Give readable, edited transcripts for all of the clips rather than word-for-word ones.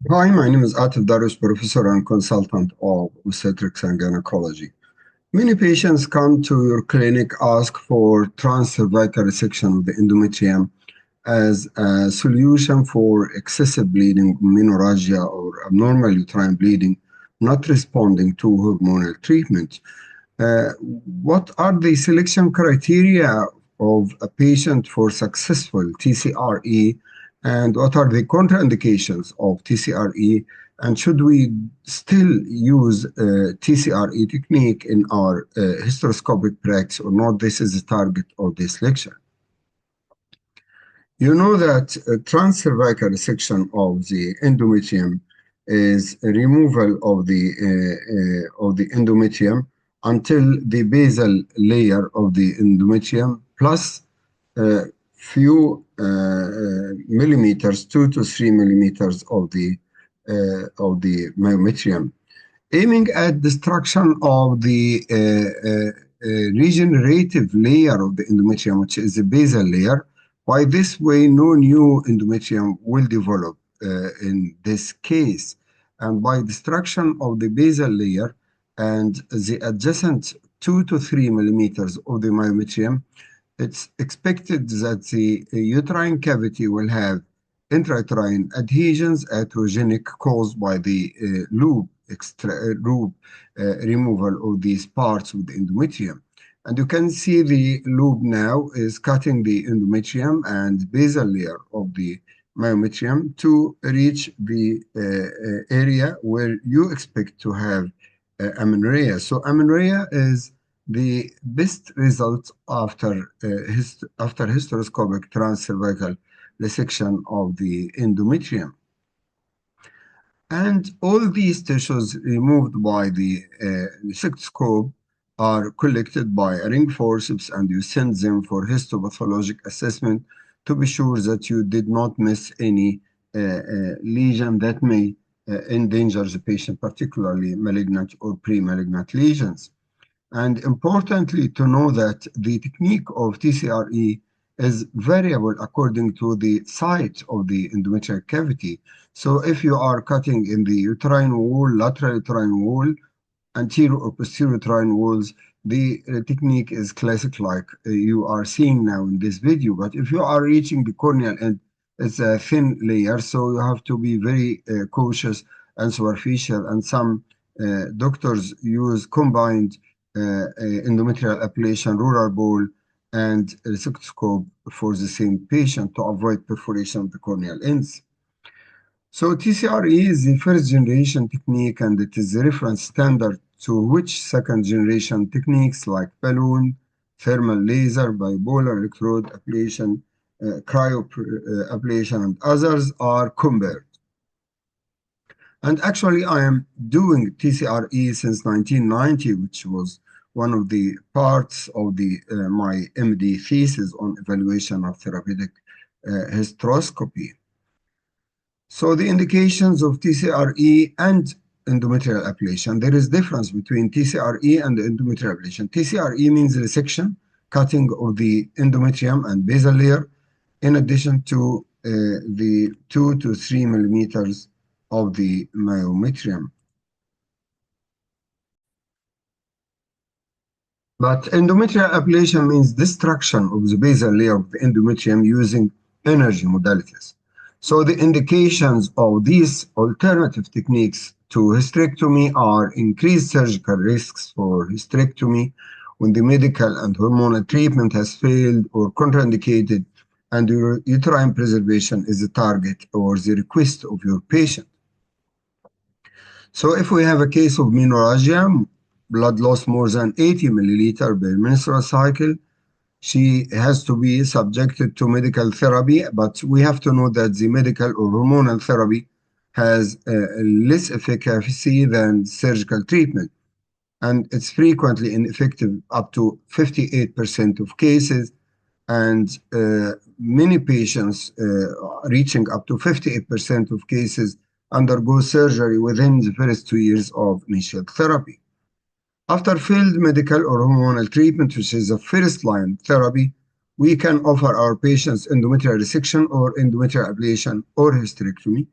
Hi, my name is Atif Darus, professor and consultant of obstetrics and gynecology. Many patients come to your clinic ask for transcervical resection of the endometrium as a solution for excessive bleeding, menorrhagia, or abnormal uterine bleeding, not responding to hormonal treatment. Uh, what are the selection criteria of a patient for successful TCRE, and what are the contraindications of TCRE? And should we still use TCRE technique in our hysteroscopic practice or not? This is the target of this lecture. You know that transcervical resection of the endometrium is a removal of the endometrium until the basal layer of the endometrium plus a few millimeters, 2 to 3 millimeters of the myometrium, aiming at destruction of the regenerative layer of the endometrium, which is the basal layer. By this way, no new endometrium will develop in this case. And by destruction of the basal layer and the adjacent 2 to 3 millimeters of the myometrium, it's expected that the uterine cavity will have intrauterine adhesions atherogenic caused by the loop removal of these parts of the endometrium. And you can see the loop now is cutting the endometrium and basal layer of the myometrium to reach the area where you expect to have amenorrhea. So amenorrhea is the best result after hysteroscopic transcervical resection of the endometrium. And all these tissues removed by the resectoscope are collected by a ring forceps, and you send them for histopathologic assessment to be sure that you did not miss any lesion that may endanger the patient, particularly malignant or pre-malignant lesions. And importantly, to know that the technique of TCRE is variable according to the site of the endometrial cavity. So if you are cutting in the uterine wall, lateral uterine wall, anterior or posterior uterine walls, the technique is classic like you are seeing now in this video. But if you are reaching the corneal end, it's a thin layer, so you have to be very cautious and superficial. And some doctors use combined endometrial ablation, rural ball, and resectoscope for the same patient to avoid perforation of the corneal ends. So TCRE is the first generation technique, and it is the reference standard to which second generation techniques like balloon, thermal laser, bipolar electrode ablation, cryoablation, and others are compared. And actually, I am doing TCRE since 1990, which was one of the parts of my MD thesis on evaluation of therapeutic hysteroscopy. So the indications of TCRE and endometrial ablation, there is difference between TCRE and endometrial ablation. TCRE means resection, cutting of the endometrium and basal layer, in addition to the 2 to 3 millimeters of the myometrium. But endometrial ablation means destruction of the basal layer of the endometrium using energy modalities. So the indications of these alternative techniques to hysterectomy are increased surgical risks for hysterectomy when the medical and hormonal treatment has failed or contraindicated and uterine preservation is the target or the request of your patient. So if we have a case of menorrhagia, blood loss more than 80 milliliter per menstrual cycle, she has to be subjected to medical therapy, but we have to know that the medical or hormonal therapy has less efficacy than surgical treatment, and it's frequently ineffective up to 58% of cases, and many patients reaching up to 58% of cases undergo surgery within the first 2 years of initial therapy. After failed medical or hormonal treatment, which is a first-line therapy, we can offer our patients endometrial resection or endometrial ablation or hysterectomy.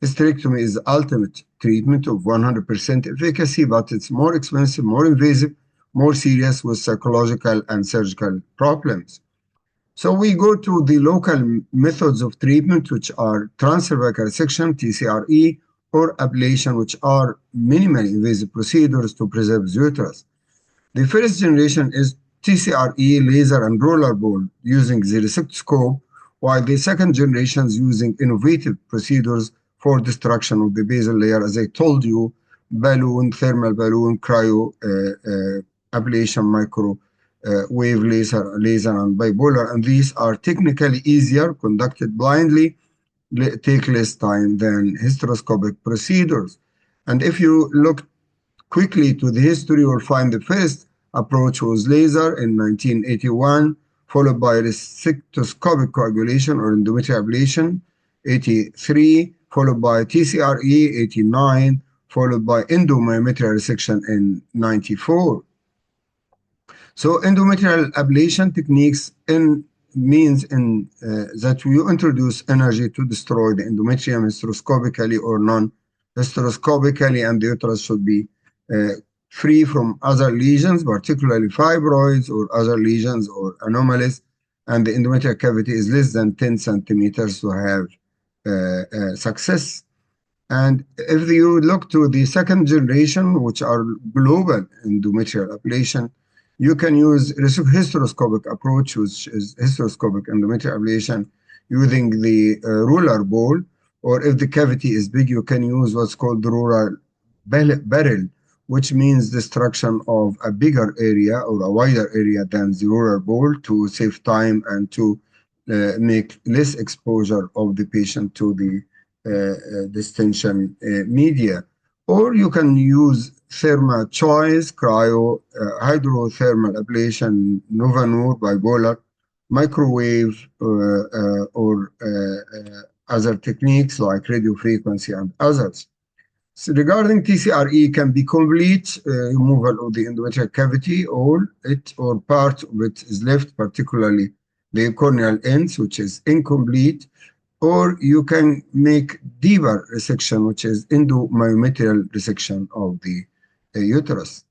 Hysterectomy is the ultimate treatment of 100% efficacy, but it's more expensive, more invasive, more serious with psychological and surgical problems. So we go to the local methods of treatment, which are transcervical resection, TCRE, or ablation, which are minimally invasive procedures to preserve the uterus. The first generation is TCRE, laser and roller ball using the resectoscope, while the second generation is using innovative procedures for destruction of the basal layer, as I told you, balloon, thermal balloon, cryo, ablation, micro wave laser, and bipolar, and these are technically easier, conducted blindly, take less time than hysteroscopic procedures. And if you look quickly to the history, you'll find the first approach was laser in 1981, followed by resectoscopic coagulation or endometrial ablation, 83, followed by TCRE, 89, followed by endomyometrial resection in 94. So endometrial ablation techniques means that you introduce energy to destroy the endometrium hysteroscopically or non-hysteroscopically, and the uterus should be free from other lesions, particularly fibroids or other lesions or anomalies, and the endometrial cavity is less than 10 centimeters to have success. And if you look to the second generation, which are global endometrial ablation, you can use hysteroscopic approach, which is hysteroscopic endometrial ablation using the roller ball, or if the cavity is big, you can use what's called the roller barrel, which means destruction of a bigger area or a wider area than the roller ball to save time and to make less exposure of the patient to the distension media. Or you can use thermal choice, cryo, hydrothermal ablation, Novanur, bipolar, microwave, or other techniques like radiofrequency and others. So regarding TCRE, can be complete removal of the endometrial cavity, or part of it is left, particularly the corneal ends, which is incomplete, or you can make deeper resection, which is endomyometrial resection of the uterus.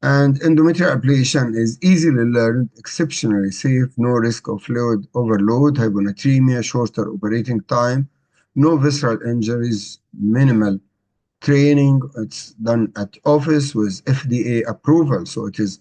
And endometrial ablation is easily learned, exceptionally safe, no risk of fluid overload, hyponatremia, shorter operating time, no visceral injuries, minimal training. It's done at office with FDA approval, so it is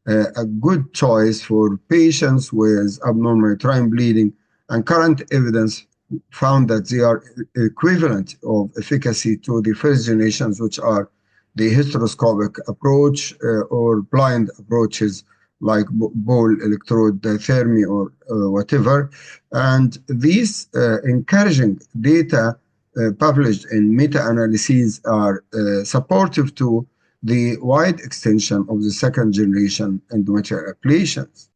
a good choice for patients with abnormal uterine bleeding, and current evidence found that they are equivalent of efficacy to the first generations, which are the hysteroscopic approach or blind approaches like ball electrode therapy or whatever. And these encouraging data published in meta-analyses are supportive to the wide extension of the second generation endometrial ablations.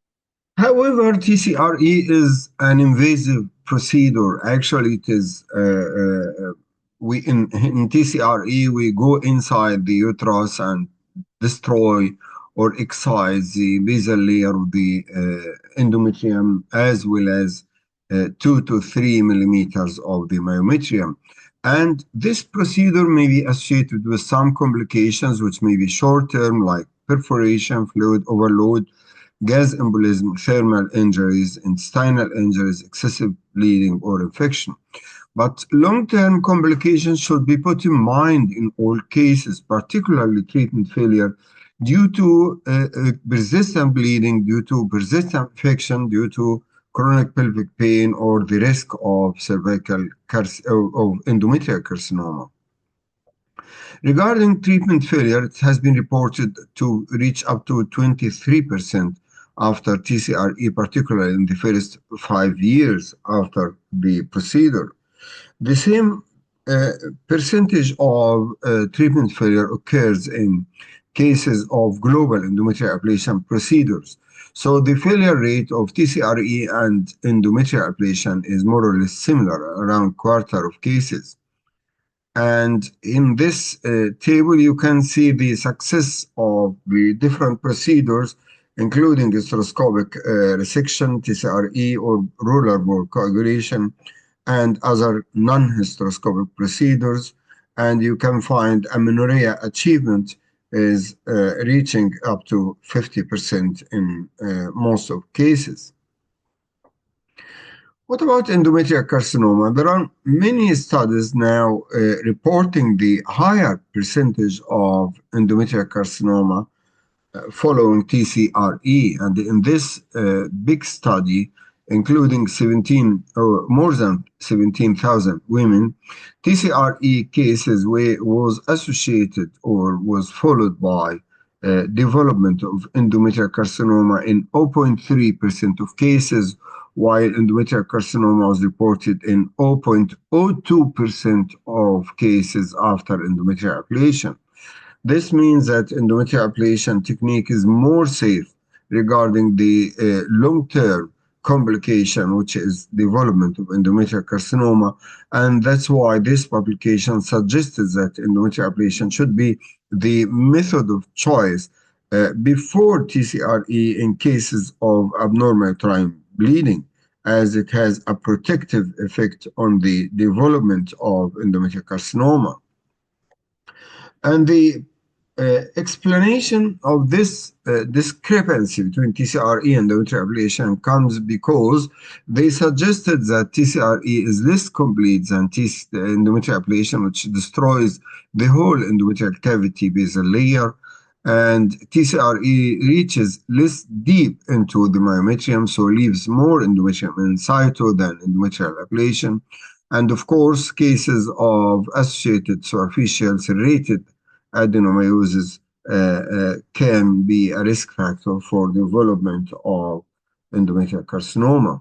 However, TCRE is an invasive procedure. Actually, it is in TCRE we go inside the uterus and destroy or excise the basal layer of the endometrium, as well as 2 to 3 millimeters of the myometrium. And this procedure may be associated with some complications, which may be short-term, like perforation, fluid overload, gas embolism, thermal injuries, intestinal injuries, excessive bleeding, or infection. But long-term complications should be put in mind in all cases, particularly treatment failure due to persistent bleeding, due to persistent infection, due to chronic pelvic pain, or the risk of cervical of endometrial carcinoma. Regarding treatment failure, it has been reported to reach up to 23% after TCRE, particularly in the first 5 years after the procedure. The same percentage of treatment failure occurs in cases of global endometrial ablation procedures. So the failure rate of TCRE and endometrial ablation is more or less similar, around a quarter of cases. And in this table, you can see the success of the different procedures, including hysteroscopic resection, TCRE, or roller ball coagulation, and other non-hysteroscopic procedures, and you can find amenorrhea achievement is reaching up to 50% in most of cases. What about endometrial carcinoma? There are many studies now reporting the higher percentage of endometrial carcinoma following TCRE. And in this big study, including 17 or more than 17,000 women, TCRE cases was associated or was followed by development of endometrial carcinoma in 0.3% of cases, while endometrial carcinoma was reported in 0.02% of cases after endometrial ablation. This means that endometrial ablation technique is more safe regarding the long-term complication, which is development of endometrial carcinoma. And that's why this publication suggested that endometrial ablation should be the method of choice before TCRE in cases of abnormal uterine bleeding, as it has a protective effect on the development of endometrial carcinoma. And the explanation of this discrepancy between TCRE and endometrial ablation comes because they suggested that TCRE is less complete than endometrial ablation, which destroys the whole endometrial cavity basal layer, and TCRE reaches less deep into the myometrium, so leaves more endometrium in situ than endometrial ablation. And of course, cases of associated superficial serrated adenomyosis can be a risk factor for development of endometrial carcinoma.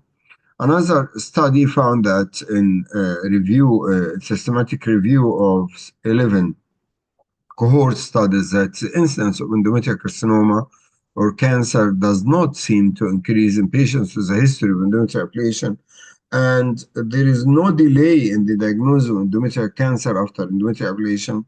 Another study found that in systematic review of 11 cohort studies that the incidence of endometrial carcinoma or cancer does not seem to increase in patients with a history of endometrial ablation, and there is no delay in the diagnosis of endometrial cancer after endometrial ablation,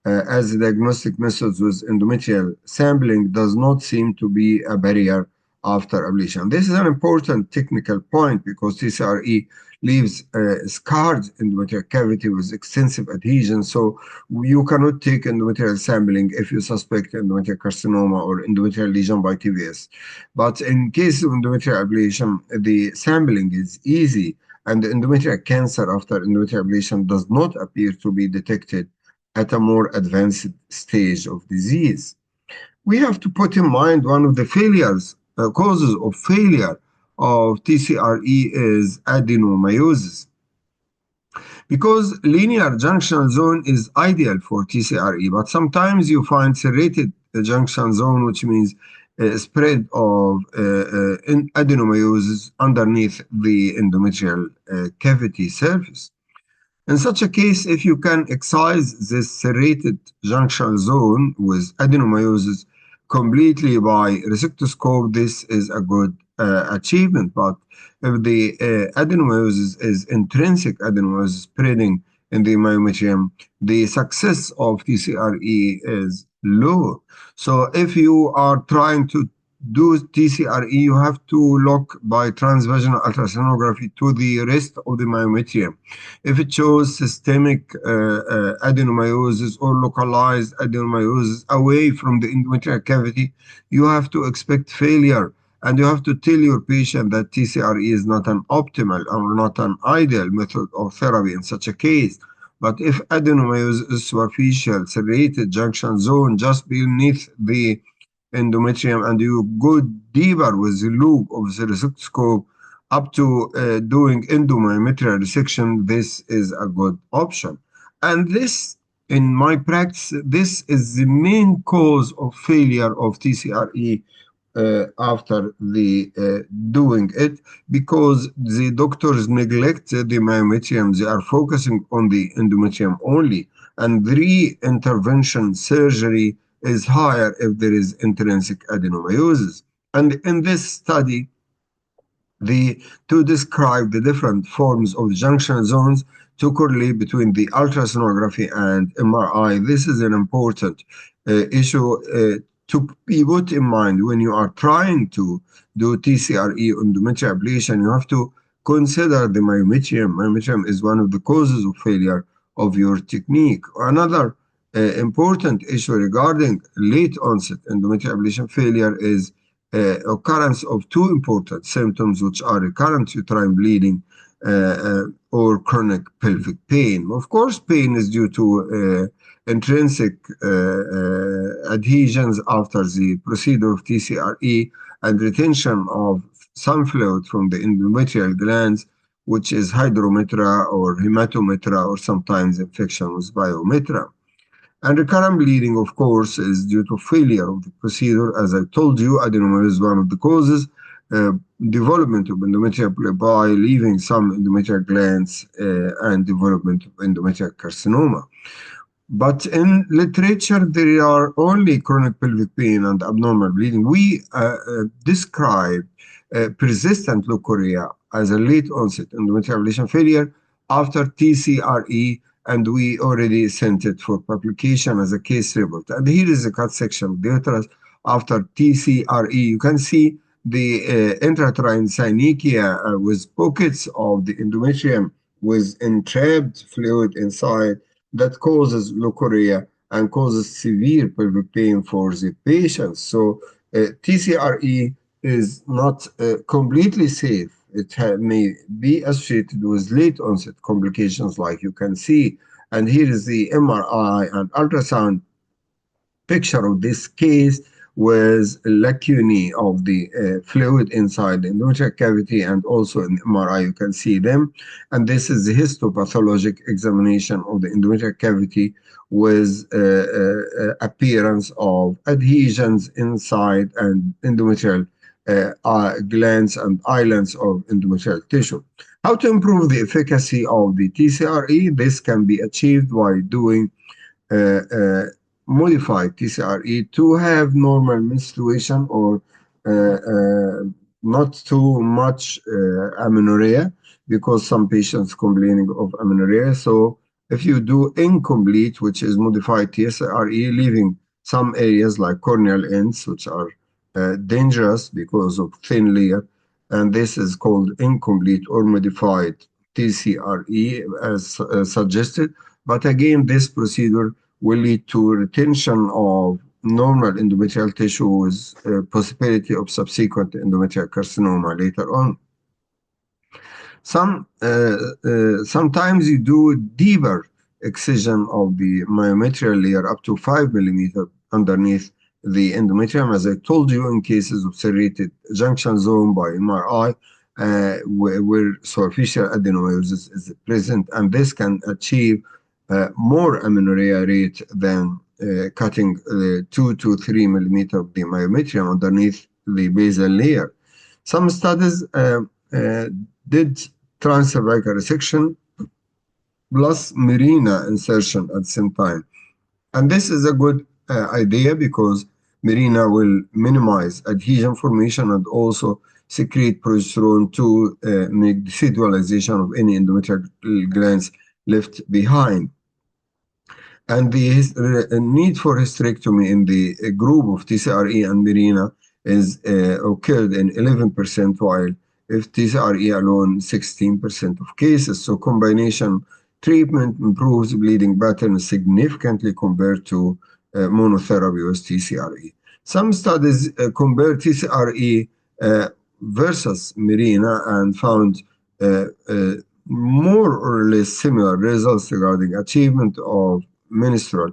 as the diagnostic methods with endometrial sampling does not seem to be a barrier after ablation. This is an important technical point because TCRE leaves a scarred endometrial cavity with extensive adhesion, so you cannot take endometrial sampling if you suspect endometrial carcinoma or endometrial lesion by TVS. But in case of endometrial ablation, the sampling is easy, and the endometrial cancer after endometrial ablation does not appear to be detected at a more advanced stage of disease. We have to put in mind one of the causes of failure of TCRE is adenomyosis. Because linear junctional zone is ideal for TCRE, but sometimes you find serrated junction zone, which means spread of adenomyosis underneath the endometrial cavity surface. In such a case, if you can excise this serrated junction zone with adenomyosis completely by resectoscope, this is a good achievement. But if the adenomyosis is intrinsic adenomyosis spreading in the myometrium, the success of TCRE is low. So if you are trying to do TCRE, you have to look by transvaginal ultrasonography to the rest of the myometrium. If it shows systemic adenomyosis or localized adenomyosis away from the endometrial cavity, you have to expect failure. And you have to tell your patient that TCRE is not an optimal or not an ideal method of therapy in such a case. But if adenomyosis is superficial, serrated junction zone just beneath the endometrium, and you go deeper with the loop of the resectoscope up to doing endomyometrial resection, this is a good option. And this, in my practice, this is the main cause of failure of TCRE after doing it, because the doctors neglect the myometrium. They are focusing on the endometrium only, and re-intervention surgery is higher if there is intrinsic adenomyosis. And in this study, to describe the different forms of junction zones to correlate between the ultrasonography and MRI. This is an important issue to be put in mind when you are trying to do TCRE endometrial ablation. You have to consider the myometrium. Myometrium is one of the causes of failure of your technique. Another important issue regarding late onset endometrial ablation failure is occurrence of two important symptoms, which are recurrent uterine bleeding or chronic pelvic pain. Of course, pain is due to intrinsic adhesions after the procedure of TCRE and retention of some fluid from the endometrial glands, which is hydrometra or hematometra, or sometimes infection with biometra. And recurrent bleeding, of course, is due to failure of the procedure. As I told you, adenomyosis is one of the causes. Development of endometrial polypi, leaving some endometrial glands, and development of endometrial carcinoma. But in literature, there are only chronic pelvic pain and abnormal bleeding. We describe persistent leukorrhea as a late onset endometrial ablation failure after TCRE, and we already sent it for publication as a case report. And here is a cut section of the uterus after TCRE. You can see the intrauterine synechia with pockets of the endometrium with entrapped fluid inside that causes leukorrhea and causes severe pelvic pain for the patients. So TCRE is not completely safe. It may be associated with late onset complications like you can see. And here is the MRI and ultrasound picture of this case with lacunae of the fluid inside the endometrial cavity, and also in MRI you can see them. And this is the histopathologic examination of the endometrial cavity with appearance of adhesions inside and endometrial glands and islands of endometrial tissue. How to improve the efficacy of the TCRE? This can be achieved by doing modified TCRE to have normal menstruation or not too much amenorrhea, because some patients complaining of amenorrhea. So if you do incomplete, which is modified TCRE, leaving some areas like corneal ends, which are dangerous because of thin layer, and this is called incomplete or modified TCRE as suggested. But again, this procedure will lead to retention of normal endometrial tissue with possibility of subsequent endometrial carcinoma later on. Sometimes you do deeper excision of the myometrial layer up to 5 millimeters underneath the endometrium, as I told you, in cases of serrated junction zone by MRI, where superficial adenomyosis is present, and this can achieve more amenorrhea rate than cutting 2 to 3 millimeters of the myometrium underneath the basal layer. Some studies did transcervical resection plus Mirena insertion at the same time. And this is a good idea because Mirena will minimize adhesion formation and also secrete progesterone to make decidualization of any endometrial glands left behind. And the need for hysterectomy in the group of TCRE and Mirena is occurred in 11%, while if TCRE alone, 16% of cases. So combination treatment improves bleeding pattern significantly compared to monotherapy with TCRE. Some studies compare TCRE versus Mirena and found more or less similar results regarding achievement of menstrual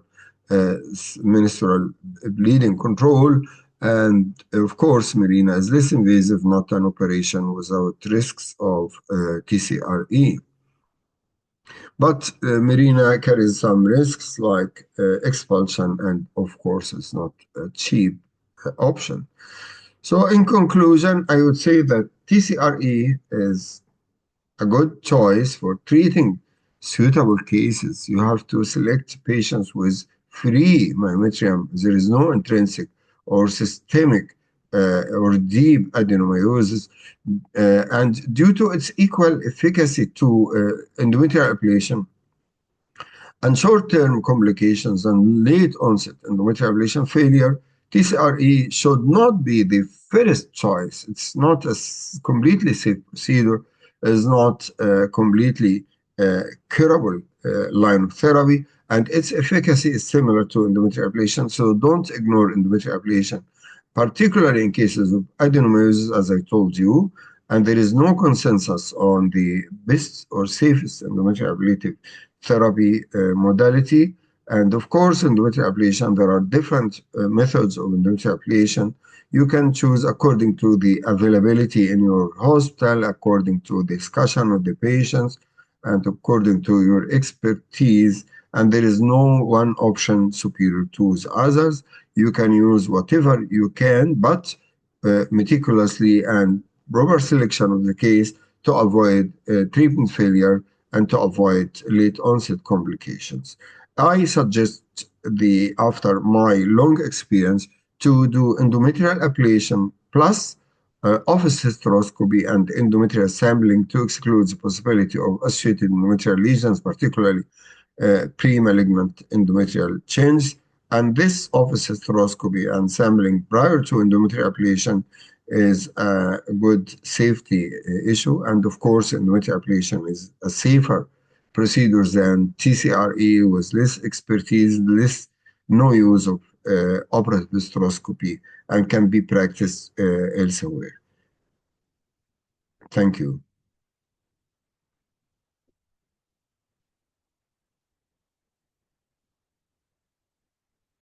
bleeding control. And of course, Mirena is less invasive, not an operation without risks of TCRE. But Mirena carries some risks like expulsion, and of course, it's not a cheap option. So in conclusion, I would say that TCRE is a good choice for treating suitable cases. You have to select patients with free myometrium. There is no intrinsic or systemic or deep adenomyosis, and due to its equal efficacy to endometrial ablation and short-term complications and late-onset endometrial ablation failure, TCRE should not be the first choice. It's not a completely safe procedure. is not completely curable line of therapy, and its efficacy is similar to endometrial ablation. So don't ignore endometrial ablation, particularly in cases of adenomyosis, as I told you. And there is no consensus on the best or safest endometrial ablative therapy modality. And of course, endometrial ablation, there are different methods of endometrial ablation. You can choose according to the availability in your hospital, according to the discussion with the patients, and according to your expertise. And there is no one option superior to the others. You can use whatever you can, but meticulously and proper selection of the case to avoid treatment failure and to avoid late onset complications. I suggest after my long experience to do endometrial ablation plus office hysteroscopy and endometrial sampling to exclude the possibility of associated endometrial lesions, particularly pre-malignant endometrial change. And this office hysteroscopy and sampling prior to endometrial ablation is a good safety issue. And of course, endometrial ablation is a safer procedure than TCRE with less expertise, no use of operative hysteroscopy, and can be practiced elsewhere. Thank you.